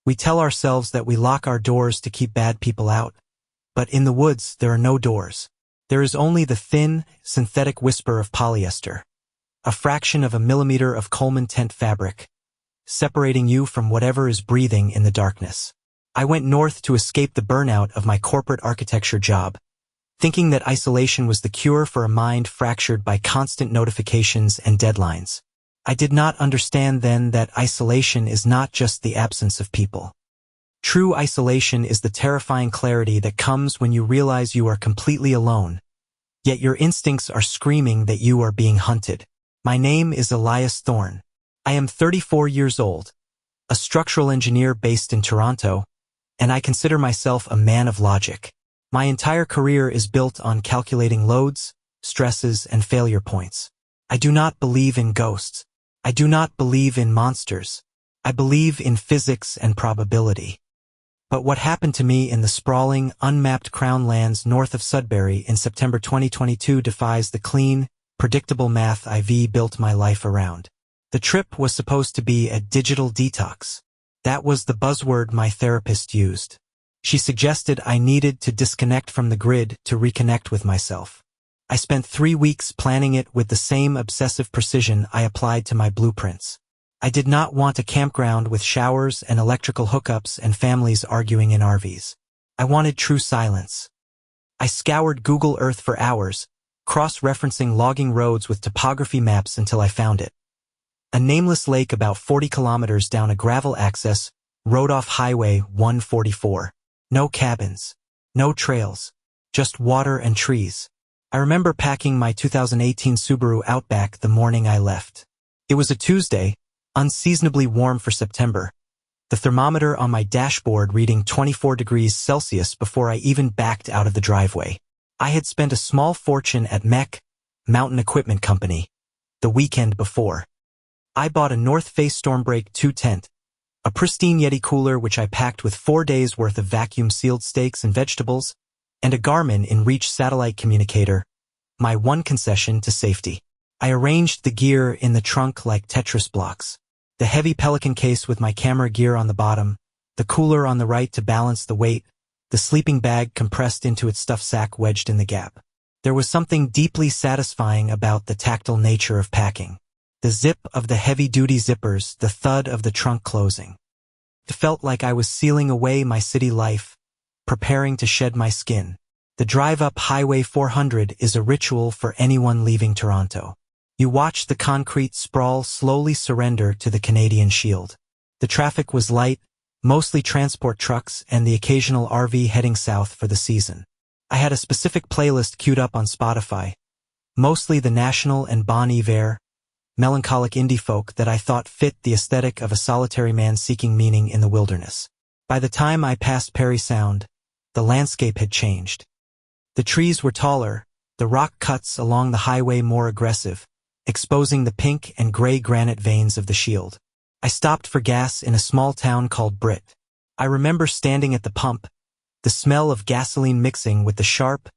We tell ourselves that we lock our doors to keep bad people out. But in the woods, there are no doors. There is only the thin, synthetic whisper of polyester, a fraction of a millimeter of Coleman tent fabric, separating you from whatever is breathing in the darkness. I went north to escape the burnout of my corporate architecture job, thinking that isolation was the cure for a mind fractured by constant notifications and deadlines. I did not understand then that isolation is not just the absence of people. True isolation is the terrifying clarity that comes when you realize you are completely alone, yet your instincts are screaming that you are being hunted. My name is Elias Thorne. I am 34 years old, a structural engineer based in Toronto, and I consider myself a man of logic. My entire career is built on calculating loads, stresses, and failure points. I do not believe in ghosts. I do not believe in monsters. I believe in physics and probability. But what happened to me in the sprawling, unmapped Crown lands north of Sudbury in September 2022 defies the clean, predictable math I've built my life around. The trip was supposed to be a digital detox. That was the buzzword my therapist used. She suggested I needed to disconnect from the grid to reconnect with myself. I spent 3 weeks planning it with the same obsessive precision I applied to my blueprints. I did not want a campground with showers and electrical hookups and families arguing in RVs. I wanted true silence. I scoured Google Earth for hours, cross-referencing logging roads with topography maps until I found it. A nameless lake about 40 kilometers down a gravel access road off Highway 144. No cabins, no trails, just water and trees. I remember packing my 2018 Subaru Outback the morning I left. It was a Tuesday, unseasonably warm for September, the thermometer on my dashboard reading 24 degrees Celsius before I even backed out of the driveway. I had spent a small fortune at MEC, Mountain Equipment Company, the weekend before. I bought a North Face Stormbreak 2 tent, a pristine Yeti cooler which I packed with 4 days' worth of vacuum-sealed steaks and vegetables, and a Garmin InReach satellite communicator, my one concession to safety. I arranged the gear in the trunk like Tetris blocks. The heavy Pelican case with my camera gear on the bottom, the cooler on the right to balance the weight, the sleeping bag compressed into its stuffed sack wedged in the gap. There was something deeply satisfying about the tactile nature of packing. The zip of the heavy-duty zippers, the thud of the trunk closing. It felt like I was sealing away my city life, preparing to shed my skin. The drive up Highway 400 is a ritual for anyone leaving Toronto. You watch the concrete sprawl slowly surrender to the Canadian Shield. The traffic was light, mostly transport trucks and the occasional RV heading south for the season. I had a specific playlist queued up on Spotify, mostly the National and Bon Iver, melancholic indie folk that I thought fit the aesthetic of a solitary man seeking meaning in the wilderness. By the time I passed Perry Sound, the landscape had changed. The trees were taller, the rock cuts along the highway more aggressive, exposing the pink and gray granite veins of the Shield. I stopped for gas in a small town called Britt. I remember standing at the pump, the smell of gasoline mixing with the sharp,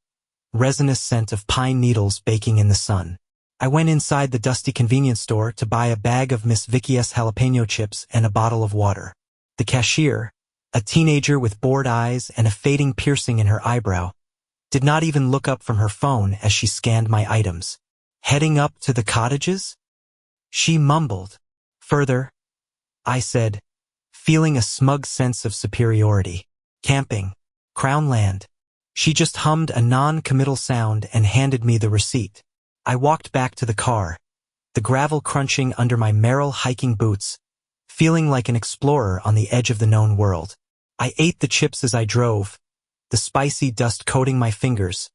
resinous scent of pine needles baking in the sun. I went inside the dusty convenience store to buy a bag of Miss Vicky's jalapeno chips and a bottle of water. The cashier, a teenager with bored eyes and a fading piercing in her eyebrow, did not even look up from her phone as she scanned my items. Heading up to the cottages? She mumbled. Further, I said, feeling a smug sense of superiority. Camping. Crown land. She just hummed a non-committal sound and handed me the receipt. I walked back to the car, the gravel crunching under my Merrell hiking boots, feeling like an explorer on the edge of the known world. I ate the chips as I drove, the spicy dust coating my fingers,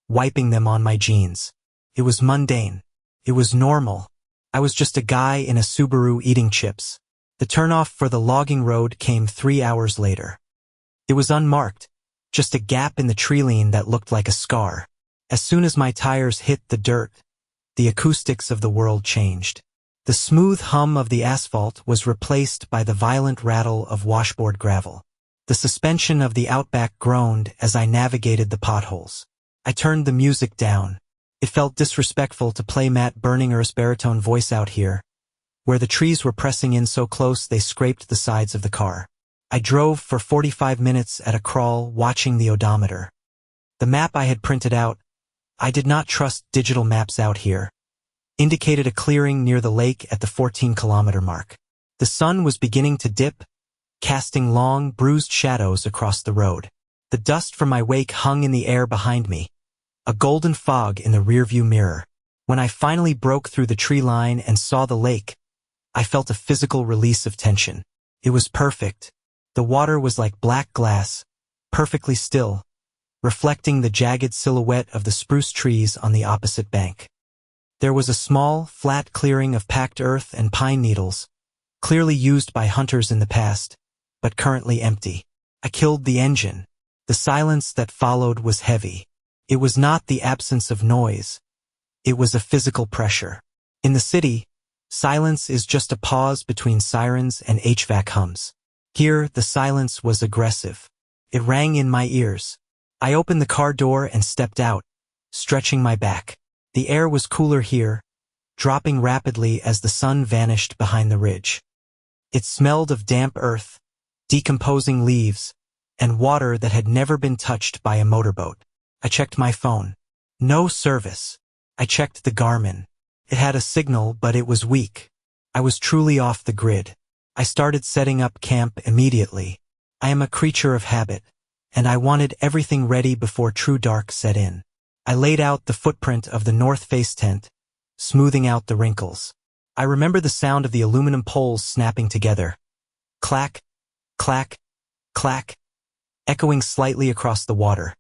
wiping them on my jeans. It was mundane. It was normal. I was just a guy in a Subaru eating chips. The turnoff for the logging road came 3 hours later. It was unmarked, just a gap in the tree-line that looked like a scar. As soon as my tires hit the dirt, the acoustics of the world changed. The smooth hum of the asphalt was replaced by the violent rattle of washboard gravel. The suspension of the Outback groaned as I navigated the potholes. I turned the music down. It felt disrespectful to play Matt Berninger's baritone voice out here, where the trees were pressing in so close they scraped the sides of the car. I drove for 45 minutes at a crawl, watching the odometer. The map I had printed out, I did not trust digital maps out here, indicated a clearing near the lake at the 14-kilometer mark. The sun was beginning to dip, casting long, bruised shadows across the road. The dust from my wake hung in the air behind me, a golden fog in the rearview mirror. When I finally broke through the tree line and saw the lake, I felt a physical release of tension. It was perfect. The water was like black glass, perfectly still, reflecting the jagged silhouette of the spruce trees on the opposite bank. There was a small, flat clearing of packed earth and pine needles, clearly used by hunters in the past, but currently empty. I killed the engine. The silence that followed was heavy. It was not the absence of noise. It was a physical pressure. In the city, silence is just a pause between sirens and HVAC hums. Here, the silence was aggressive. It rang in my ears. I opened the car door and stepped out, stretching my back. The air was cooler here, dropping rapidly as the sun vanished behind the ridge. It smelled of damp earth, decomposing leaves, and water that had never been touched by a motorboat. I checked my phone. No service. I checked the Garmin. It had a signal, but it was weak. I was truly off the grid. I started setting up camp immediately. I am a creature of habit, and I wanted everything ready before true dark set in. I laid out the footprint of the north face tent, smoothing out the wrinkles. I remember the sound of the aluminum poles snapping together. Clack, clack, clack, echoing slightly across the water.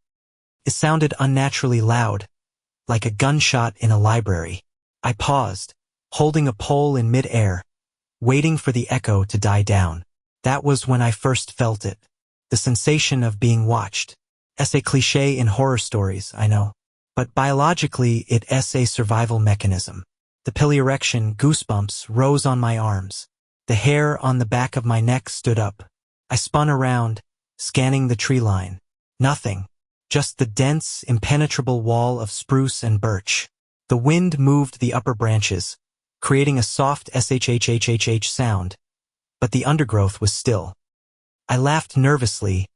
It sounded unnaturally loud, like a gunshot in a library. I paused, holding a pole in mid-air, waiting for the echo to die down. That was when I first felt it. The sensation of being watched. It's a cliché in horror stories, I know. But biologically, it's a survival mechanism. The pileoerection, goosebumps, rose on my arms. The hair on the back of my neck stood up. I spun around, scanning the tree line. Nothing. Just the dense, impenetrable wall of spruce and birch. The wind moved the upper branches, creating a soft shhhhh sound, but the undergrowth was still. I laughed nervously,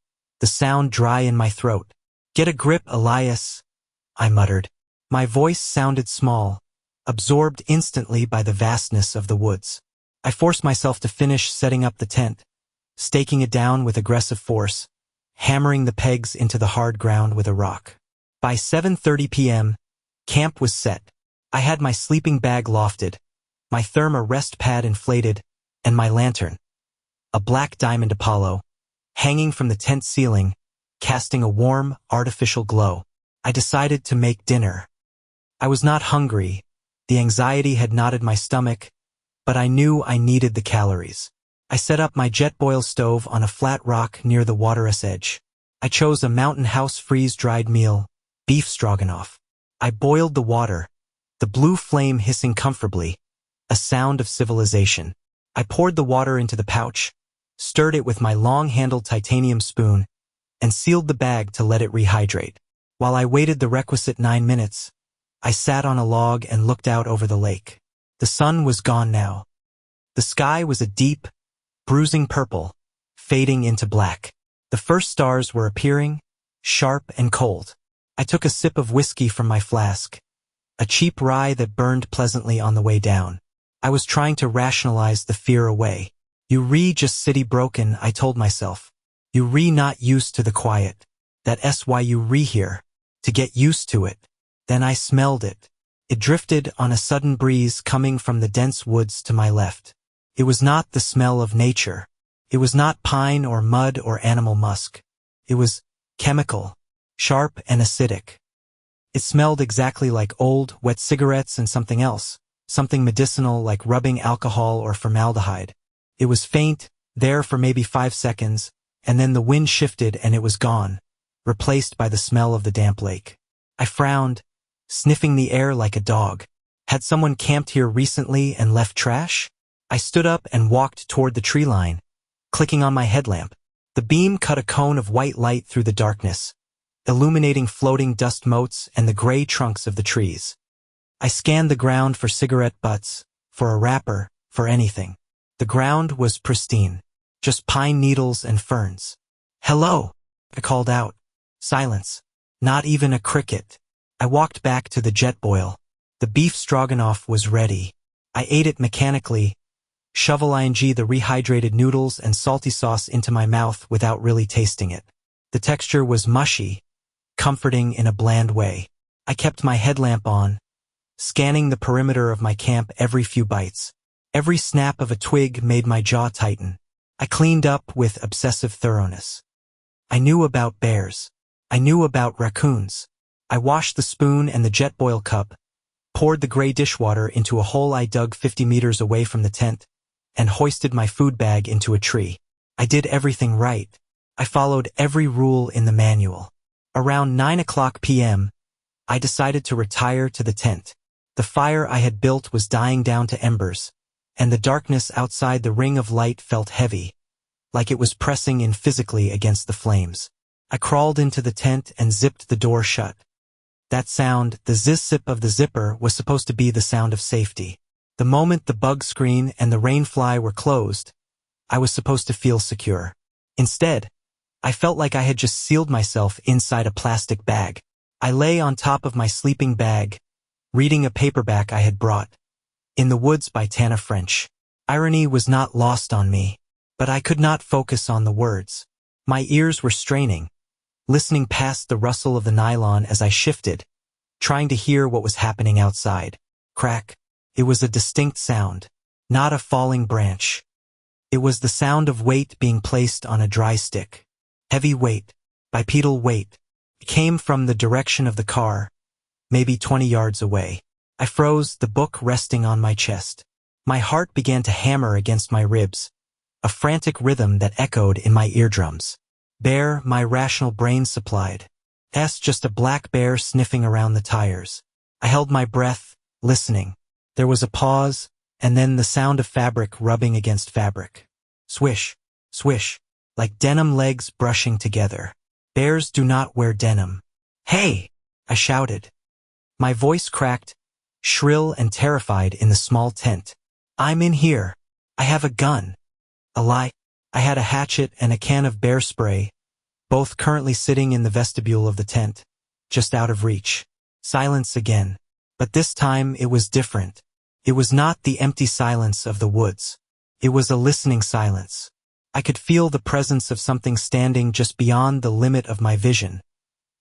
the sound dry in my throat. "Get a grip, Elias," I muttered. My voice sounded small, absorbed instantly by the vastness of the woods. I forced myself to finish setting up the tent, staking it down with aggressive force, hammering the pegs into the hard ground with a rock. By 7:30 p.m., camp was set. I had my sleeping bag lofted, my therma rest pad inflated, and my lantern, a black diamond Apollo, hanging from the tent ceiling, casting a warm, artificial glow. I decided to make dinner. I was not hungry. The anxiety had knotted my stomach, but I knew I needed the calories. I set up my Jetboil stove on a flat rock near the water's edge. I chose a Mountain House freeze-dried meal, beef stroganoff. I boiled the water, the blue flame hissing comfortably, a sound of civilization. I poured the water into the pouch, stirred it with my long-handled titanium spoon, and sealed the bag to let it rehydrate. While I waited the requisite 9 minutes, I sat on a log and looked out over the lake. The sun was gone now. The sky was a deep, bruising purple, fading into black. The first stars were appearing, sharp and cold. I took a sip of whiskey from my flask, a cheap rye that burned pleasantly on the way down. I was trying to rationalize the fear away. You just city broken, I told myself. You not used to the quiet. That's why you here. To get used to it. Then I smelled it. It drifted on a sudden breeze coming from the dense woods to my left. It was not the smell of nature. It was not pine or mud or animal musk. It was chemical, sharp and acidic. It smelled exactly like old, wet cigarettes and something else, something medicinal like rubbing alcohol or formaldehyde. It was faint, there for maybe 5 seconds, and then the wind shifted and it was gone, replaced by the smell of the damp lake. I frowned, sniffing the air like a dog. Had someone camped here recently and left trash? I stood up and walked toward the tree line, clicking on my headlamp. The beam cut a cone of white light through the darkness, illuminating floating dust motes and the gray trunks of the trees. I scanned the ground for cigarette butts, for a wrapper, for anything. The ground was pristine. Just pine needles and ferns. "Hello," I called out. Silence. Not even a cricket. I walked back to the jet boil. The beef stroganoff was ready. I ate it mechanically, shovel ing the rehydrated noodles and salty sauce into my mouth without really tasting it. The texture was mushy, comforting in a bland way. I kept my headlamp on, scanning the perimeter of my camp every few bites. Every snap of a twig made my jaw tighten. I cleaned up with obsessive thoroughness. I knew about bears. I knew about raccoons. I washed the spoon and the jet boil cup, poured the gray dishwater into a hole I dug 50 meters away from the tent, and hoisted my food bag into a tree. I did everything right. I followed every rule in the manual. Around 9:00 p.m., I decided to retire to the tent. The fire I had built was dying down to embers, and the darkness outside the ring of light felt heavy, like it was pressing in physically against the flames. I crawled into the tent and zipped the door shut. That sound, the zip of the zipper, was supposed to be the sound of safety. The moment the bug screen and the rainfly were closed, I was supposed to feel secure. Instead, I felt like I had just sealed myself inside a plastic bag. I lay on top of my sleeping bag, reading a paperback I had brought, In the Woods by Tana French. Irony was not lost on me, but I could not focus on the words. My ears were straining, listening past the rustle of the nylon as I shifted, trying to hear what was happening outside. Crack. It was a distinct sound, not a falling branch. It was the sound of weight being placed on a dry stick. Heavy weight, bipedal weight. It came from the direction of the car, maybe 20 yards away. I froze, the book resting on my chest. My heart began to hammer against my ribs, a frantic rhythm that echoed in my eardrums. Bear, my rational brain supplied. Just a black bear sniffing around the tires. I held my breath, listening. There was a pause, and then the sound of fabric rubbing against fabric. Swish, swish, like denim legs brushing together. Bears do not wear denim. "Hey!" I shouted. My voice cracked, shrill and terrified in the small tent. "I'm in here. I have a gun." A lie. I had a hatchet and a can of bear spray, both currently sitting in the vestibule of the tent, just out of reach. Silence again. But this time it was different. It was not the empty silence of the woods. It was a listening silence. I could feel the presence of something standing just beyond the limit of my vision,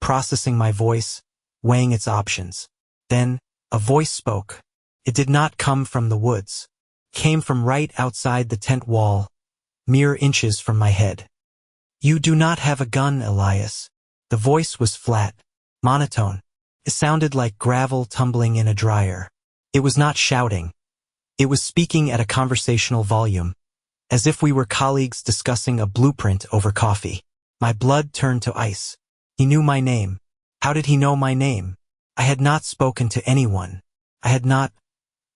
processing my voice, weighing its options. Then, a voice spoke. It did not come from the woods. It came from right outside the tent wall, mere inches from my head. "You do not have a gun, Elias." The voice was flat, monotone. It sounded like gravel tumbling in a dryer. It was not shouting. It was speaking at a conversational volume, as if we were colleagues discussing a blueprint over coffee. My blood turned to ice. He knew my name. How did he know my name? I had not spoken to anyone. I had not.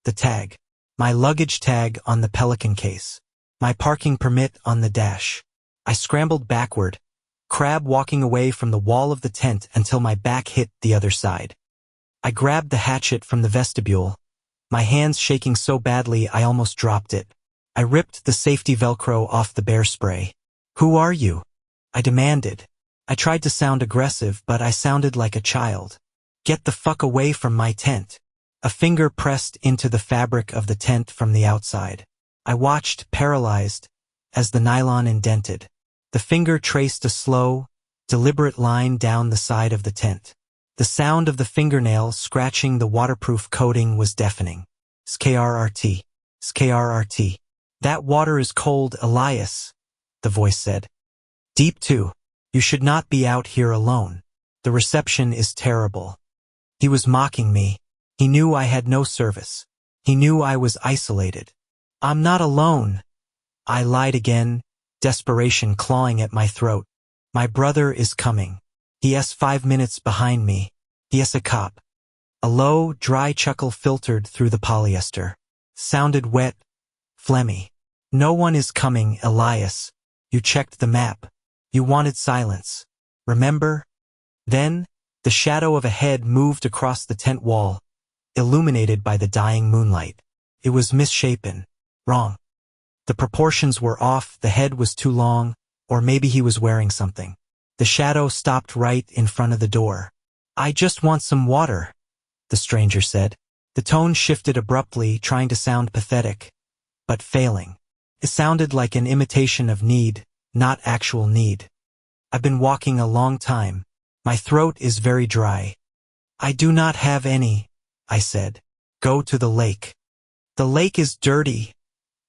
The tag. My luggage tag on the Pelican case. My parking permit on the dash. I scrambled backward, crab walking away from the wall of the tent until my back hit the other side. I grabbed the hatchet from the vestibule, my hands shaking so badly I almost dropped it. I ripped the safety Velcro off the bear spray. "Who are you?" I demanded. I tried to sound aggressive, but I sounded like a child. "Get the fuck away from my tent." A finger pressed into the fabric of the tent from the outside. I watched, paralyzed, as the nylon indented. The finger traced a slow, deliberate line down the side of the tent. The sound of the fingernail scratching the waterproof coating was deafening. "Skrrt. Skrrt. That water is cold, Elias," the voice said. "Deep too. You should not be out here alone. The reception is terrible." He was mocking me. He knew I had no service. He knew I was isolated. "I'm not alone." I lied again, desperation clawing at my throat. "My brother is coming. He is 5 minutes behind me. He is a cop." A low, dry chuckle filtered through the polyester. Sounded wet, phlegmy. "No one is coming, Elias. You checked the map. You wanted silence. Remember?" Then, the shadow of a head moved across the tent wall, illuminated by the dying moonlight. It was misshapen. Wrong. The proportions were off, the head was too long, or maybe he was wearing something. The shadow stopped right in front of the door. "I just want some water," the stranger said. The tone shifted abruptly, trying to sound pathetic, but failing. It sounded like an imitation of need, not actual need. "I've been walking a long time. My throat is very dry." "I do not have any," I said. "Go to the lake." "The lake is dirty,"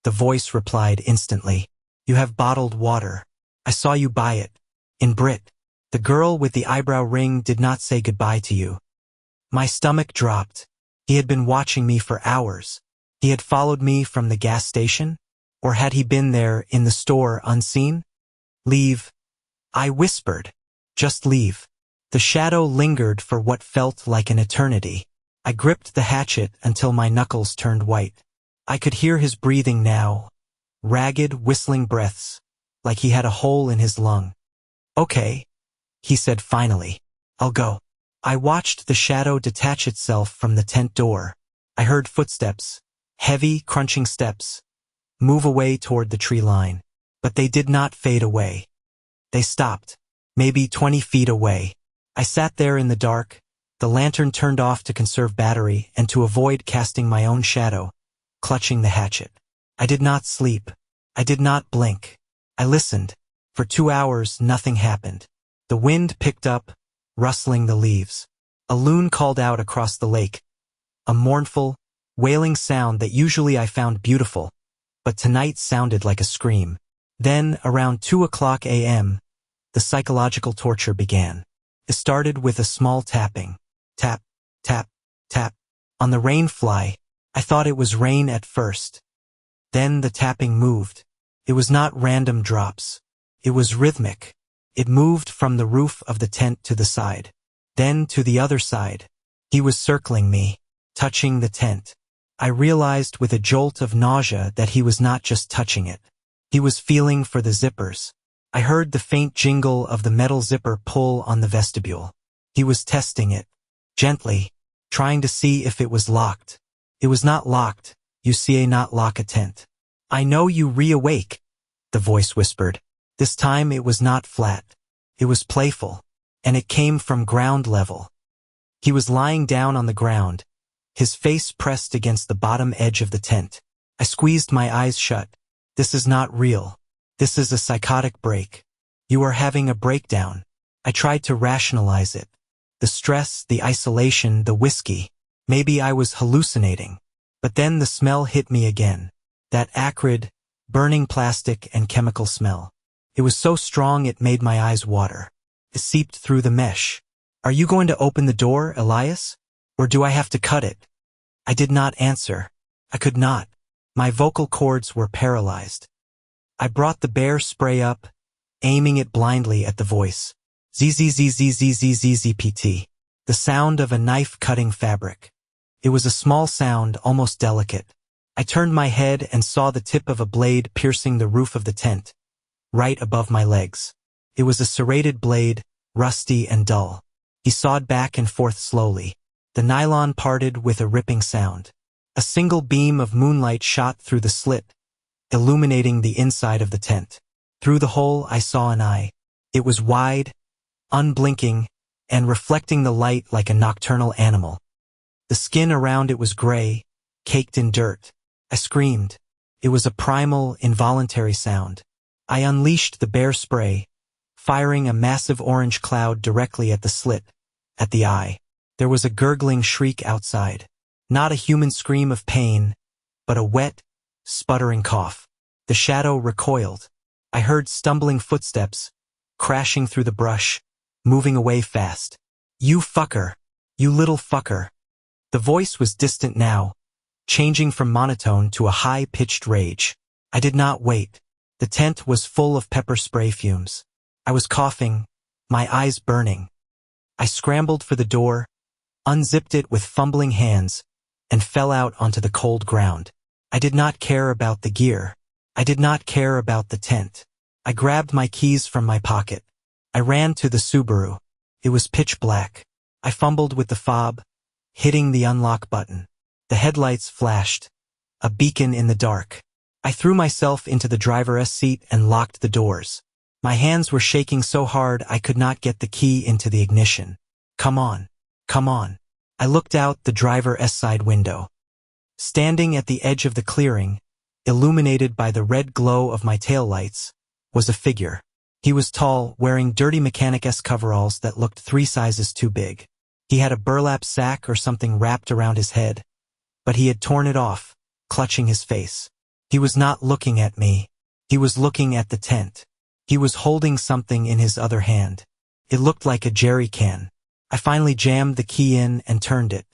the voice replied instantly. "You have bottled water. I saw you buy it. In Brit. The girl with the eyebrow ring did not say goodbye to you." My stomach dropped. He had been watching me for hours. He had followed me from the gas station? Or had he been there in the store unseen? "Leave," I whispered. "Just leave." The shadow lingered for what felt like an eternity. I gripped the hatchet until my knuckles turned white. I could hear his breathing now, ragged, whistling breaths, like he had a hole in his lung. "Okay," he said finally. "I'll go." I watched the shadow detach itself from the tent door. I heard footsteps, heavy, crunching steps, move away toward the tree line. But they did not fade away. They stopped, maybe 20 feet away. I sat there in the dark, the lantern turned off to conserve battery and to avoid casting my own shadow, clutching the hatchet. I did not sleep. I did not blink. I listened. For 2 hours, nothing happened. The wind picked up, rustling the leaves. A loon called out across the lake, a mournful, wailing sound that usually I found beautiful, but tonight sounded like a scream. Then, around 2:00 a.m., the psychological torture began. It started with a small tapping. Tap, tap, tap. On the rain fly. I thought it was rain at first. Then the tapping moved. It was not random drops. It was rhythmic. It moved from the roof of the tent to the side. Then to the other side. He was circling me, touching the tent. I realized with a jolt of nausea that he was not just touching it. He was feeling for the zippers. I heard the faint jingle of the metal zipper pull on the vestibule. He was testing it, gently, trying to see if it was locked. It was not locked. You see, not lock a tent. "I know you reawake," the voice whispered. This time it was not flat. It was playful, and it came from ground level. He was lying down on the ground, his face pressed against the bottom edge of the tent. I squeezed my eyes shut. "This is not real. This is a psychotic break. You are having a breakdown." I tried to rationalize it. The stress, the isolation, the whiskey. Maybe I was hallucinating. But then the smell hit me again. That acrid, burning plastic and chemical smell. It was so strong it made my eyes water. It seeped through the mesh. "Are you going to open the door, Elias? Or do I have to cut it?" I did not answer. I could not. My vocal cords were paralyzed. I brought the bear spray up, aiming it blindly at the voice. ZZZZZZZZPT. The sound of a knife cutting fabric. It was a small sound, almost delicate. I turned my head and saw the tip of a blade piercing the roof of the tent, right above my legs. It was a serrated blade, rusty and dull. He sawed back and forth slowly. The nylon parted with a ripping sound. A single beam of moonlight shot through the slit, illuminating the inside of the tent. Through the hole I saw an eye. It was wide, unblinking, and reflecting the light like a nocturnal animal. The skin around it was gray, caked in dirt. I screamed. It was a primal, involuntary sound. I unleashed the bear spray, firing a massive orange cloud directly at the slit, at the eye. There was a gurgling shriek outside. Not a human scream of pain, but a wet, sputtering cough. The shadow recoiled. I heard stumbling footsteps, crashing through the brush, moving away fast. "You fucker! You little fucker!" The voice was distant now, changing from monotone to a high-pitched rage. I did not wait. The tent was full of pepper spray fumes. I was coughing, my eyes burning. I scrambled for the door, unzipped it with fumbling hands, and fell out onto the cold ground. I did not care about the gear. I did not care about the tent. I grabbed my keys from my pocket. I ran to the Subaru. It was pitch black. I fumbled with the fob, hitting the unlock button. The headlights flashed, a beacon in the dark. I threw myself into the driver's seat and locked the doors. My hands were shaking so hard I could not get the key into the ignition. Come on. Come on. I looked out the driver's side window. Standing at the edge of the clearing, illuminated by the red glow of my taillights, was a figure. He was tall, wearing dirty mechanic-esque coveralls that looked 3 sizes too big. He had a burlap sack or something wrapped around his head, but he had torn it off, clutching his face. He was not looking at me. He was looking at the tent. He was holding something in his other hand. It looked like a jerry can. I finally jammed the key in and turned it.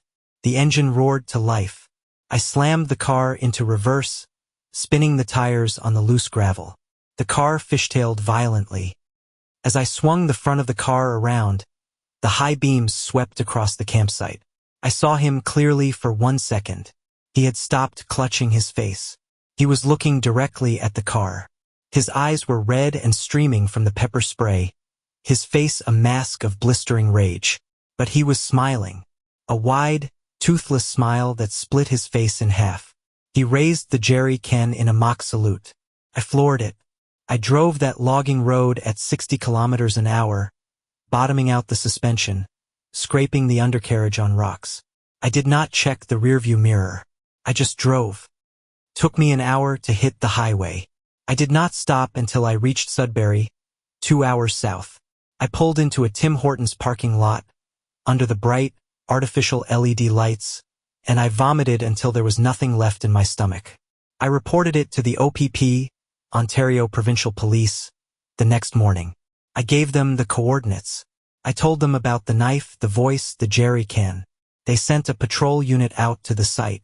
The engine roared to life. I slammed the car into reverse, spinning the tires on the loose gravel. The car fishtailed violently. As I swung the front of the car around, the high beams swept across the campsite. I saw him clearly for 1 second. He had stopped clutching his face. He was looking directly at the car. His eyes were red and streaming from the pepper spray, his face a mask of blistering rage. But he was smiling, a wide, toothless smile that split his face in half. He raised the jerry can in a mock salute. I floored it. I drove that logging road at 60 kilometers an hour, bottoming out the suspension, scraping the undercarriage on rocks. I did not check the rearview mirror. I just drove. Took me an hour to hit the highway. I did not stop until I reached Sudbury, 2 hours south. I pulled into a Tim Hortons parking lot, under the bright, artificial LED lights, and I vomited until there was nothing left in my stomach. I reported it to the OPP, Ontario Provincial Police, the next morning. I gave them the coordinates. I told them about the knife, the voice, the jerry can. They sent a patrol unit out to the site.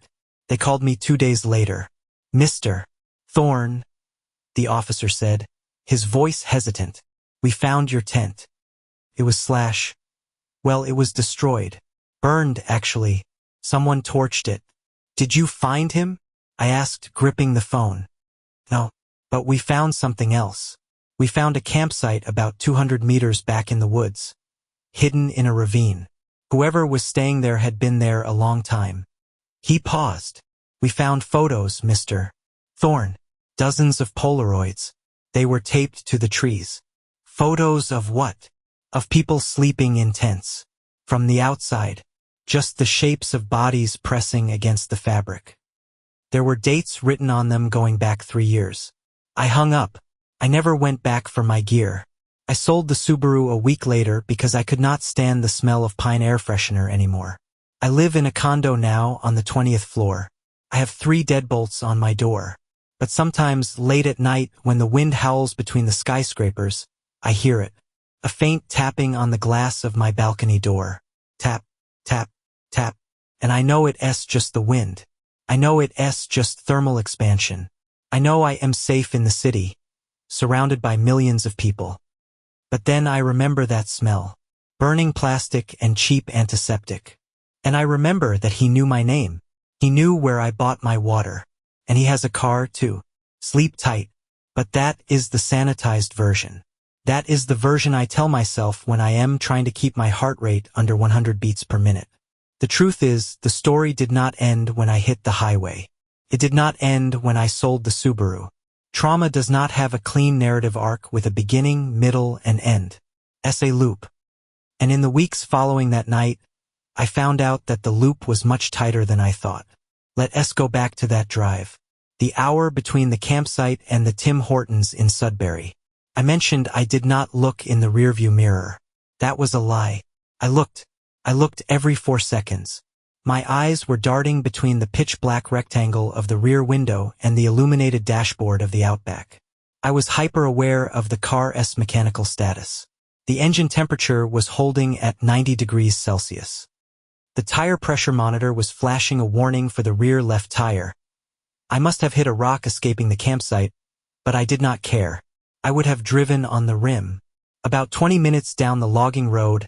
They called me 2 days later. Mr. Thorne, the officer said, his voice hesitant. We found your tent. It was well, it was destroyed. Burned, actually. Someone torched it. Did you find him? I asked, gripping the phone. No, but we found something else. We found a campsite about 200 meters back in the woods, hidden in a ravine. Whoever was staying there had been there a long time. He paused. We found photos, Mr. Thorne. Dozens of Polaroids. They were taped to the trees. Photos of what? Of people sleeping in tents. From the outside, just the shapes of bodies pressing against the fabric. There were dates written on them going back 3 years. I hung up. I never went back for my gear. I sold the Subaru a week later because I could not stand the smell of pine air freshener anymore. I live in a condo now on the 20th floor. I have 3 deadbolts on my door. But sometimes late at night when the wind howls between the skyscrapers, I hear it. A faint tapping on the glass of my balcony door. Tap, tap, tap. And I know it's just the wind. I know it's just thermal expansion. I know I am safe in the city, surrounded by millions of people. But then I remember that smell. Burning plastic and cheap antiseptic. And I remember that he knew my name. He knew where I bought my water. And he has a car, too. Sleep tight. But that is the sanitized version. That is the version I tell myself when I am trying to keep my heart rate under 100 beats per minute. The truth is, the story did not end when I hit the highway. It did not end when I sold the Subaru. Trauma does not have a clean narrative arc with a beginning, middle, and end. It's a loop. And in the weeks following that night, I found out that the loop was much tighter than I thought. Let's go back to that drive. The hour between the campsite and the Tim Hortons in Sudbury. I mentioned I did not look in the rearview mirror. That was a lie. I looked every 4 seconds. My eyes were darting between the pitch-black rectangle of the rear window and the illuminated dashboard of the Outback. I was hyper-aware of the car's mechanical status. The engine temperature was holding at 90 degrees Celsius. The tire pressure monitor was flashing a warning for the rear left tire. I must have hit a rock escaping the campsite, but I did not care. I would have driven on the rim. About 20 minutes down the logging road,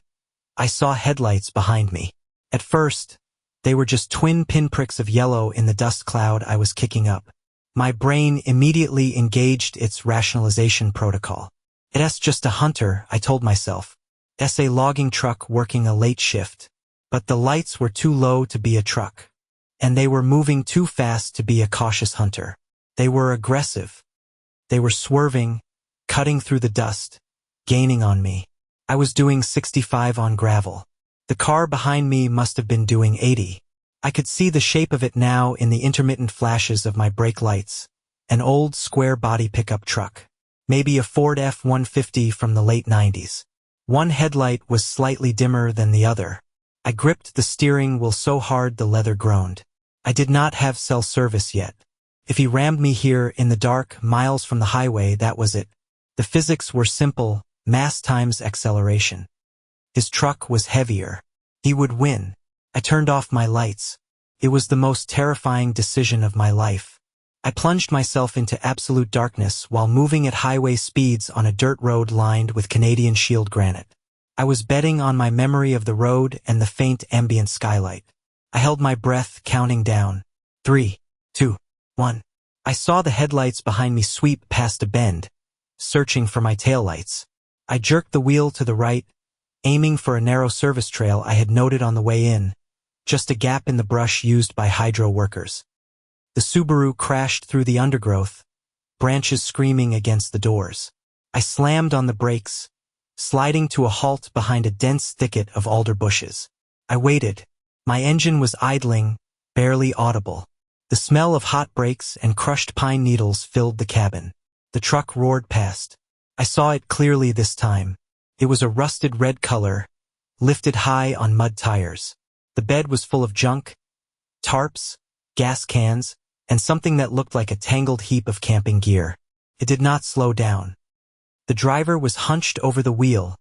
I saw headlights behind me. At first, they were just twin pinpricks of yellow in the dust cloud I was kicking up. My brain immediately engaged its rationalization protocol. It's just a hunter, I told myself. It's a logging truck working a late shift. But the lights were too low to be a truck. And they were moving too fast to be a cautious hunter. They were aggressive. They were swerving, cutting through the dust, gaining on me. I was doing 65 on gravel. The car behind me must have been doing 80. I could see the shape of it now in the intermittent flashes of my brake lights. An old square-body pickup truck. Maybe a Ford F-150 from the late 90s. One headlight was slightly dimmer than the other. I gripped the steering wheel so hard the leather groaned. I did not have cell service yet. If he rammed me here in the dark, miles from the highway, that was it. The physics were simple, mass times acceleration. His truck was heavier. He would win. I turned off my lights. It was the most terrifying decision of my life. I plunged myself into absolute darkness while moving at highway speeds on a dirt road lined with Canadian shield granite. I was betting on my memory of the road and the faint ambient skylight. I held my breath, counting down. 3, 2, 1. I saw the headlights behind me sweep past a bend, searching for my taillights. I jerked the wheel to the right, aiming for a narrow service trail I had noted on the way in, just a gap in the brush used by hydro workers. The Subaru crashed through the undergrowth, branches screaming against the doors. I slammed on the brakes, sliding to a halt behind a dense thicket of alder bushes. I waited. My engine was idling, barely audible. The smell of hot brakes and crushed pine needles filled the cabin. The truck roared past. I saw it clearly this time. It was a rusted red color, lifted high on mud tires. The bed was full of junk, tarps, gas cans, and something that looked like a tangled heap of camping gear. It did not slow down. The driver was hunched over the wheel,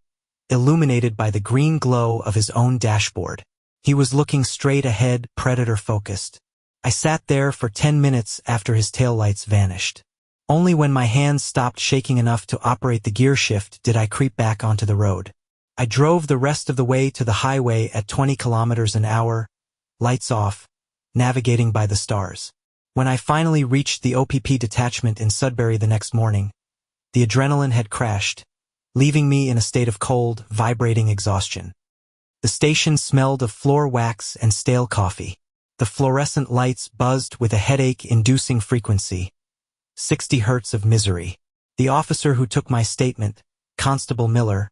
illuminated by the green glow of his own dashboard. He was looking straight ahead, predator-focused. I sat there for 10 minutes after his taillights vanished. Only when my hands stopped shaking enough to operate the gear shift did I creep back onto the road. I drove the rest of the way to the highway at 20 kilometers an hour, lights off, navigating by the stars. When I finally reached the OPP detachment in Sudbury the next morning, the adrenaline had crashed, leaving me in a state of cold, vibrating exhaustion. The station smelled of floor wax and stale coffee. The fluorescent lights buzzed with a headache-inducing frequency. 60 hertz of misery. The officer who took my statement, Constable Miller,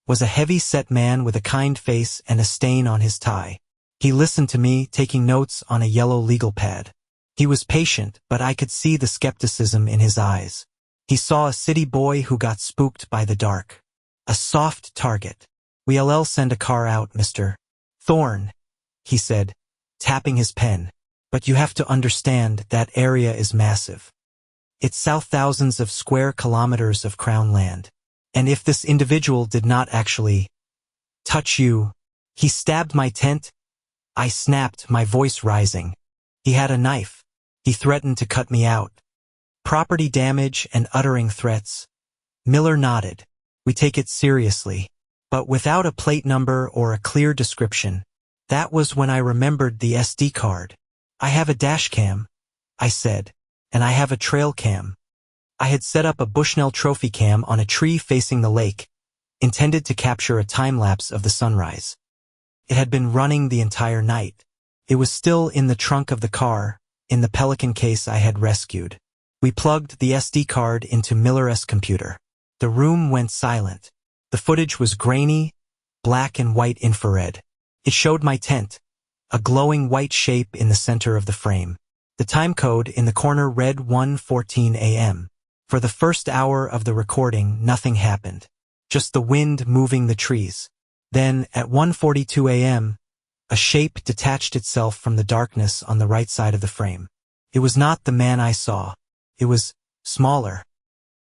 was a heavy-set man with a kind face and a stain on his tie. He listened to me, taking notes on a yellow legal pad. He was patient, but I could see the skepticism in his eyes. He saw a city boy who got spooked by the dark. A soft target. "We'll send a car out, Mr. Thorne," he said, tapping his pen. "But you have to understand that area is massive. It's south thousands of square kilometers of crown land. And if this individual did not actually touch you..." He stabbed my tent. I snapped, my voice rising. He had a knife. He threatened to cut me out. Property damage and uttering threats. Miller nodded. "We take it seriously." But without a plate number or a clear description. That was when I remembered the SD card. "I have a dash cam," I said, "and I have a trail cam." I had set up a Bushnell trophy cam on a tree facing the lake, intended to capture a time-lapse of the sunrise. It had been running the entire night. It was still in the trunk of the car, in the Pelican case I had rescued. We plugged the SD card into Miller's computer. The room went silent. The footage was grainy, black and white infrared. It showed my tent, a glowing white shape in the center of the frame. The time code in the corner read 1:14 a.m. For the first hour of the recording, nothing happened. Just the wind moving the trees. Then, at 1:42 a.m., a shape detached itself from the darkness on the right side of the frame. It was not the man I saw. It was smaller.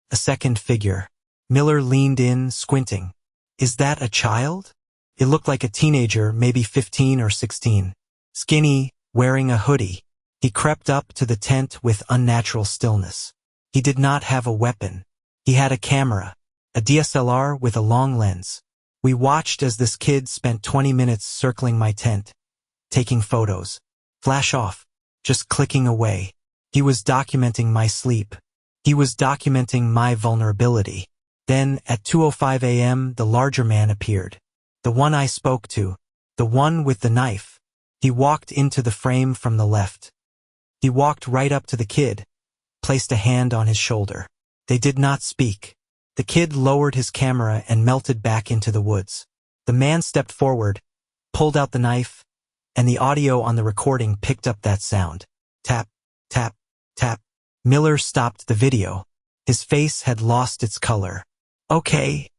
A second figure. Miller leaned in, squinting. "Is that a child?" It looked like a teenager, maybe 15 or 16. Skinny, wearing a hoodie. He crept up to the tent with unnatural stillness. He did not have a weapon. He had a camera, a DSLR with a long lens. We watched as this kid spent 20 minutes circling my tent, taking photos. Flash off, just clicking away. He was documenting my sleep. He was documenting my vulnerability. Then, at 2:05 a.m., the larger man appeared. The one I spoke to. The one with the knife. He walked into the frame from the left. He walked right up to the kid, placed a hand on his shoulder. They did not speak. The kid lowered his camera and melted back into the woods. The man stepped forward, pulled out the knife, and the audio on the recording picked up that sound. Tap, tap, tap. Miller stopped the video. His face had lost its color. "Okay,"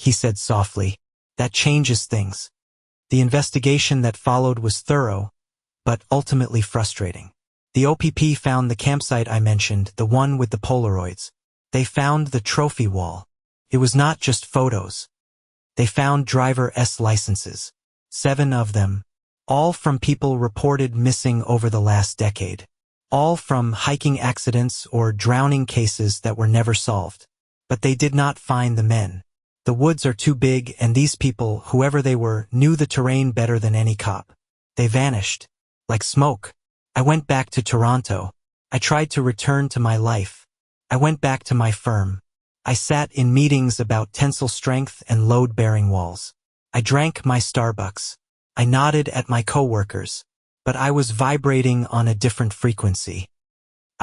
he said softly. "That changes things." The investigation that followed was thorough, but ultimately frustrating. The OPP found the campsite I mentioned, the one with the Polaroids. They found the trophy wall. It was not just photos. They found driver-s licenses. 7 of them. All from people reported missing over the last decade. All from hiking accidents or drowning cases that were never solved. But they did not find the men. The woods are too big, and these people, whoever they were, knew the terrain better than any cop. They vanished. Like smoke. I went back to Toronto. I tried to return to my life. I went back to my firm. I sat in meetings about tensile strength and load-bearing walls. I drank my Starbucks. I nodded at my coworkers. But I was vibrating on a different frequency.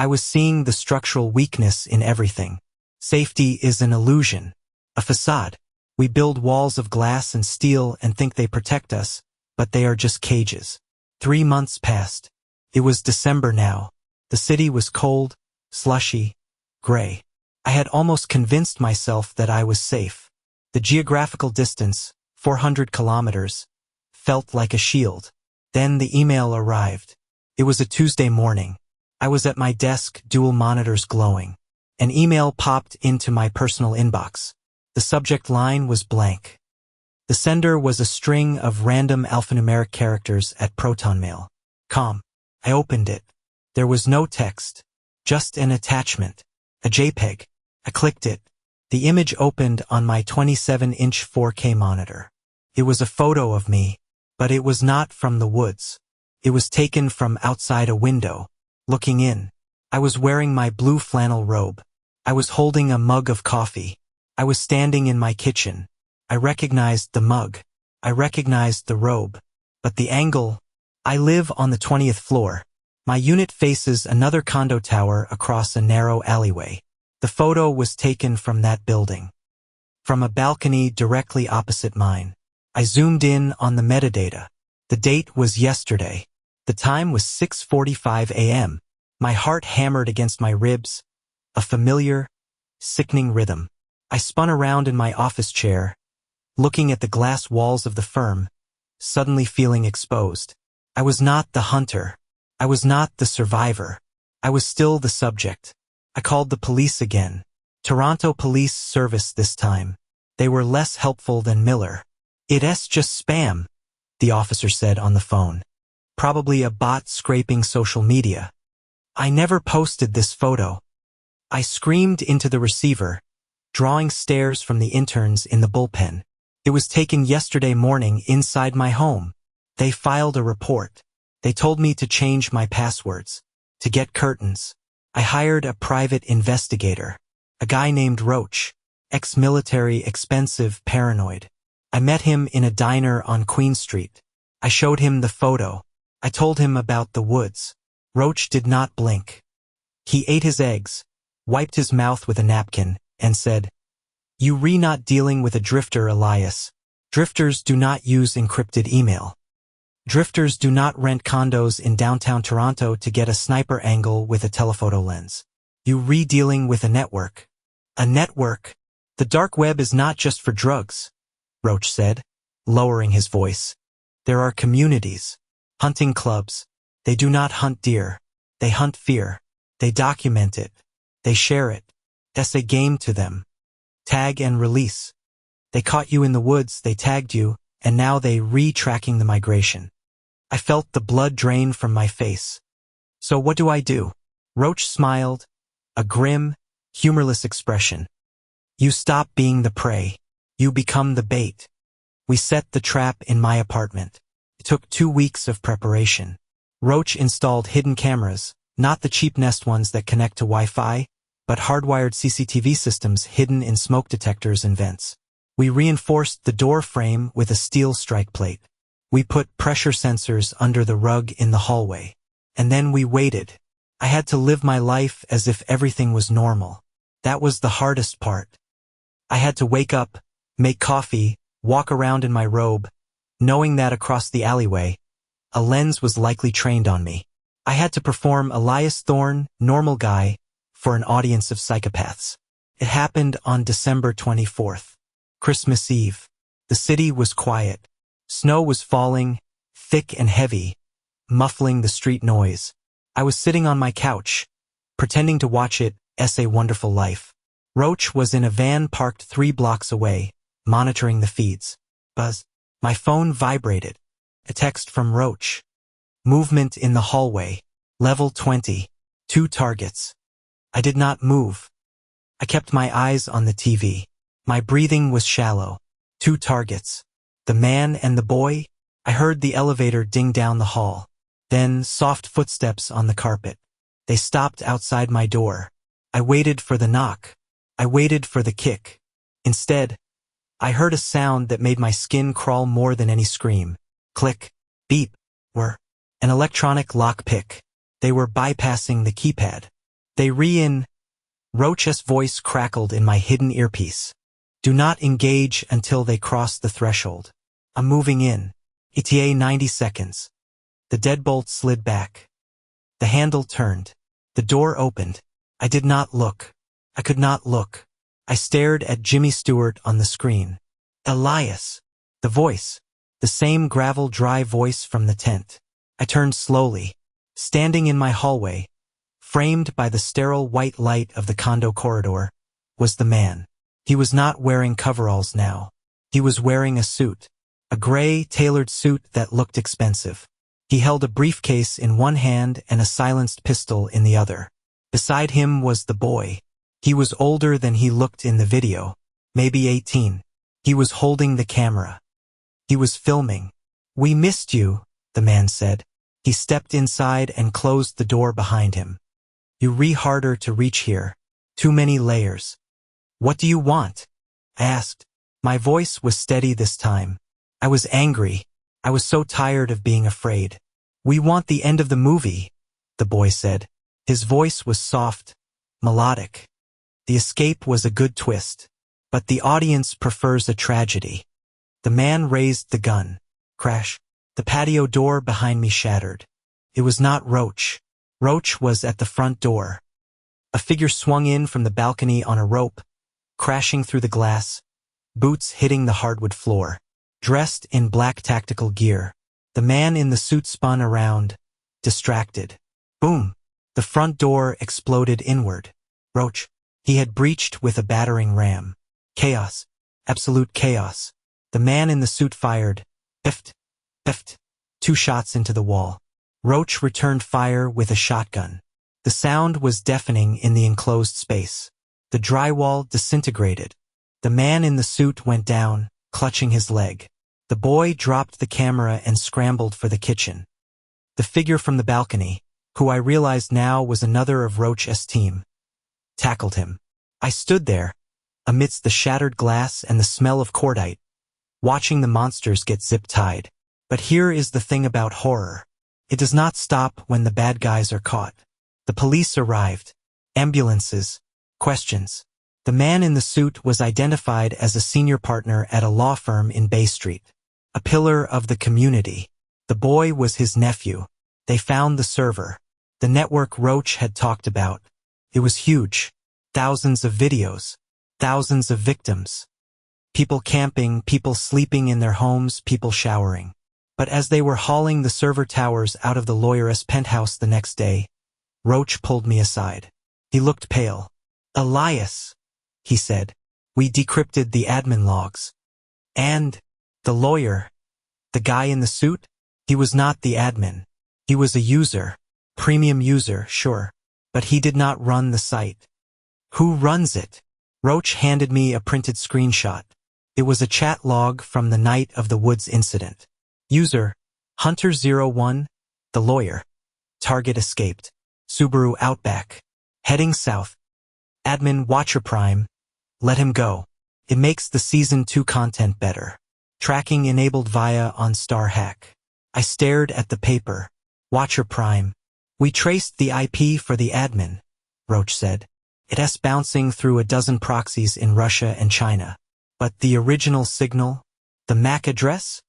I was seeing the structural weakness in everything. Safety is an illusion. A facade. We build walls of glass and steel and think they protect us, but they are just cages. 3 months passed. It was December now. The city was cold, slushy, gray. I had almost convinced myself that I was safe. The geographical distance, 400 kilometers, felt like a shield. Then the email arrived. It was a Tuesday morning. I was at my desk, dual monitors glowing. An email popped into my personal inbox. The subject line was blank. The sender was a string of random alphanumeric characters at ProtonMail.com. I opened it. There was no text, just an attachment, a JPEG. I clicked it. The image opened on my 27-inch 4K monitor. It was a photo of me, but it was not from the woods. It was taken from outside a window, looking in. I was wearing my blue flannel robe. I was holding a mug of coffee. I was standing in my kitchen. I recognized the mug. I recognized the robe. But the angle... I live on the 20th floor. My unit faces another condo tower across a narrow alleyway. The photo was taken from that building. From a balcony directly opposite mine. I zoomed in on the metadata. The date was yesterday. The time was 6:45 a.m. My heart hammered against my ribs. A familiar, sickening rhythm. I spun around in my office chair, looking at the glass walls of the firm, suddenly feeling exposed. I was not the hunter. I was not the survivor. I was still the subject. I called the police again. Toronto Police Service this time. They were less helpful than Miller. "It's just spam," the officer said on the phone. "Probably a bot scraping social media." "I never posted this photo." I screamed into the receiver, drawing stares from the interns in the bullpen. "It was taken yesterday morning inside my home. They filed a report. They told me to change my passwords, to get curtains. I hired a private investigator, a guy named Roach, ex-military, expensive, paranoid. I met him in a diner on Queen Street. I showed him the photo. I told him about the woods. Roach did not blink. He ate his eggs, wiped his mouth with a napkin, and said, 'You not dealing with a drifter, Elias. Drifters do not use encrypted email. Drifters do not rent condos in downtown Toronto to get a sniper angle with a telephoto lens. You dealing with a network.' A network? The dark web is not just for drugs," Roach said, lowering his voice. "There are communities, hunting clubs. They do not hunt deer. They hunt fear. They document it. They share it. It's a game to them. Tag and release. They caught you in the woods, they tagged you, and now they tracking the migration." I felt the blood drain from my face. "So what do I do?" Roach smiled, a grim, humorless expression. "You stop being the prey. You become the bait." We set the trap in my apartment. It took 2 weeks of preparation. Roach installed hidden cameras, not the cheap Nest ones that connect to Wi-Fi, but hardwired CCTV systems hidden in smoke detectors and vents. We reinforced the door frame with a steel strike plate. We put pressure sensors under the rug in the hallway. And then we waited. I had to live my life as if everything was normal. That was the hardest part. I had to wake up, make coffee, walk around in my robe, knowing that across the alleyway, a lens was likely trained on me. I had to perform Elias Thorne, normal guy, for an audience of psychopaths. It happened on December 24th, Christmas Eve. The city was quiet. Snow was falling, thick and heavy, muffling the street noise. I was sitting on my couch, pretending to watch it, A Wonderful Life. Roach was in a van parked 3 blocks away, monitoring the feeds. Buzz. My phone vibrated. A text from Roach. Movement in the hallway. Level 20. 2 targets. I did not move. I kept my eyes on the TV. My breathing was shallow. 2 targets. The man and the boy. I heard the elevator ding down the hall. Then soft footsteps on the carpet. They stopped outside my door. I waited for the knock. I waited for the kick. Instead, I heard a sound that made my skin crawl more than any scream. Click, beep, were an electronic lockpick. They were bypassing the keypad. They re-in. Roach's voice crackled in my hidden earpiece. Do not engage until they cross the threshold. I'm moving in. ETA 90 seconds. The deadbolt slid back. The handle turned. The door opened. I did not look. I could not look. I stared at Jimmy Stewart on the screen. Elias. The voice. The same gravel dry voice from the tent. I turned slowly. Standing in my hallway, framed by the sterile white light of the condo corridor, was the man. He was not wearing coveralls now. He was wearing a suit. A gray, tailored suit that looked expensive. He held a briefcase in one hand and a silenced pistol in the other. Beside him was the boy. He was older than he looked in the video, maybe 18. He was holding the camera. He was filming. We missed you, the man said. He stepped inside and closed the door behind him. You harder to reach here. Too many layers. What do you want? I asked. My voice was steady this time. I was angry. I was so tired of being afraid. We want the end of the movie, the boy said. His voice was soft, melodic. The escape was a good twist, but the audience prefers a tragedy. The man raised the gun. Crash. The patio door behind me shattered. It was not Roach. Roach was at the front door. A figure swung in from the balcony on a rope, crashing through the glass, boots hitting the hardwood floor. Dressed in black tactical gear, the man in the suit spun around, distracted. Boom! The front door exploded inward. Roach. He had breached with a battering ram. Chaos. Absolute chaos. The man in the suit fired. Piffed. Piffed. 2 shots into the wall. Roach returned fire with a shotgun. The sound was deafening in the enclosed space. The drywall disintegrated. The man in the suit went down, clutching his leg. The boy dropped the camera and scrambled for the kitchen. The figure from the balcony, who I realized now was another of Roach's team, tackled him. I stood there, amidst the shattered glass and the smell of cordite, watching the monsters get zip-tied. But here is the thing about horror. It does not stop when the bad guys are caught. The police arrived. Ambulances. Questions. The man in the suit was identified as a senior partner at a law firm in Bay Street. A pillar of the community. The boy was his nephew. They found the server. The network Roach had talked about. It was huge. Thousands of videos. Thousands of victims. People camping, people sleeping in their homes, people showering. But as they were hauling the server towers out of the lawyer's penthouse the next day, Roach pulled me aside. He looked pale. Elias, he said. We decrypted the admin logs. And the lawyer, the guy in the suit, he was not the admin. He was a user, premium user, sure, but he did not run the site. Who runs it? Roach handed me a printed screenshot. It was a chat log from the night of the Woods incident. User, Hunter01, the lawyer. Target escaped. Subaru Outback. Heading south. Admin Watcher Prime. Let him go. It makes the Season 2 content better. Tracking enabled via OnStar Hack. I stared at the paper. Watcher Prime. We traced the IP for the admin, Roach said. It's bouncing through a dozen proxies in Russia and China. But the original signal? The MAC address?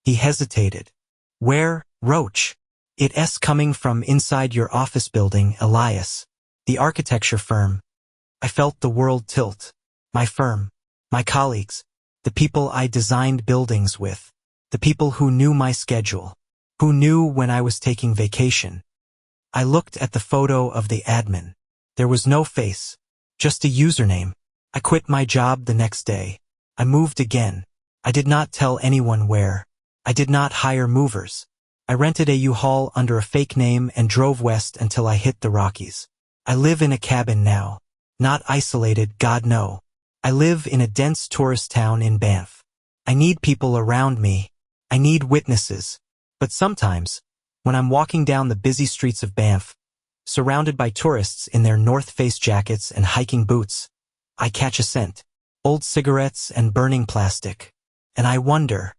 He hesitated. Where, Roach? It's coming from inside your office building, Elias. The architecture firm. I felt the world tilt. My firm. My colleagues. The people I designed buildings with. The people who knew my schedule. Who knew when I was taking vacation. I looked at the photo of the admin. There was no face. Just a username. I quit my job the next day. I moved again. I did not tell anyone where. I did not hire movers. I rented a U-Haul under a fake name and drove west until I hit the Rockies. I live in a cabin now. Not isolated, God no. I live in a dense tourist town in Banff. I need people around me. I need witnesses. But sometimes, when I'm walking down the busy streets of Banff, surrounded by tourists in their North Face jackets and hiking boots, I catch a scent. Old cigarettes and burning plastic. And I wonder,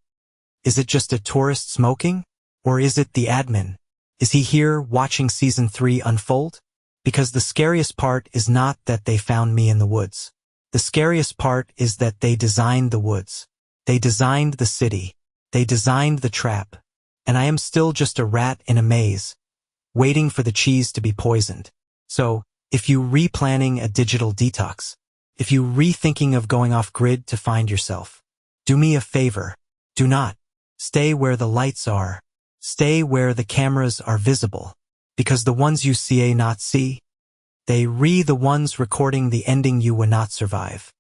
is it just a tourist smoking? Or is it the admin? Is he here watching season 3 unfold? Because the scariest part is not that they found me in the woods. The scariest part is that they designed the woods. They designed the city. They designed the trap. And I am still just a rat in a maze, waiting for the cheese to be poisoned. So, if you replanning a digital detox, if you rethinking of going off grid to find yourself, do me a favor. Do not. Stay where the lights are. Stay where the cameras are visible. Because the ones you see not see, they the ones recording the ending you will not survive.